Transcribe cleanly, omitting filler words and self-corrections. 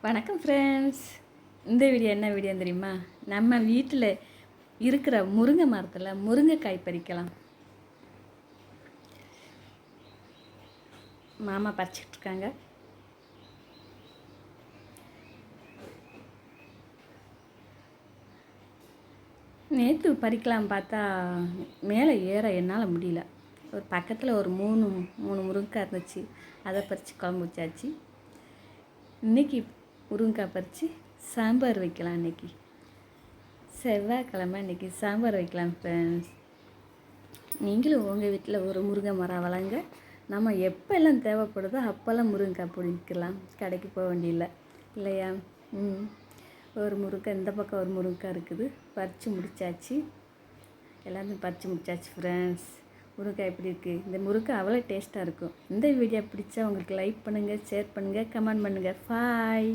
வணக்கம் ஃப்ரெண்ட்ஸ். இந்த வீடியோ என்ன வீடியோ தெரியுமா? நம்ம வீட்டில் இருக்கிற முருங்கை மரத்தில் முருங்கைக்காய் பறிக்கலாம். மாமா பறிச்சிட்டு இருக்காங்க. நேற்று பறிக்கலாம் பார்த்தா மேலே ஏற என்னால் முடியல. ஒரு பக்கத்தில் ஒரு மூணு முருங்கைக்காய் இருந்துச்சு, அதை பறித்து குழம்பு வச்சாச்சு. இன்றைக்கி முருங்கைக்காய் பறித்து சாம்பார் வைக்கலாம். இன்றைக்கி செவ்வாய்க்கிழமை, இன்றைக்கி சாம்பார் வைக்கலாம் ஃப்ரெண்ட்ஸ். நீங்களும் உங்கள் வீட்டில் ஒரு முருங்கை மரம் வளங்க. நம்ம எப்போல்லாம் தேவைப்படுதோ அப்போல்லாம் முருங்கைக்காய் பிடிக்கலாம், கடைக்கு போக வேண்டியதில்லை இல்லையா? ஒரு முருங்கை இந்த பக்கம் ஒரு முருங்கைக்காய் இருக்குது, பறித்து முடித்தாச்சு. எல்லாமே பறித்து முடித்தாச்சு ஃப்ரெண்ட்ஸ். முருங்கைக்காய் எப்படி இருக்குது? இந்த முருங்கைக்காய் அவ்வளோ டேஸ்ட்டாக இருக்கும். இந்த வீடியோ பிடிச்சா உங்களுக்கு லைக் பண்ணுங்கள், ஷேர் பண்ணுங்கள், கமெண்ட் பண்ணுங்கள். பாய்.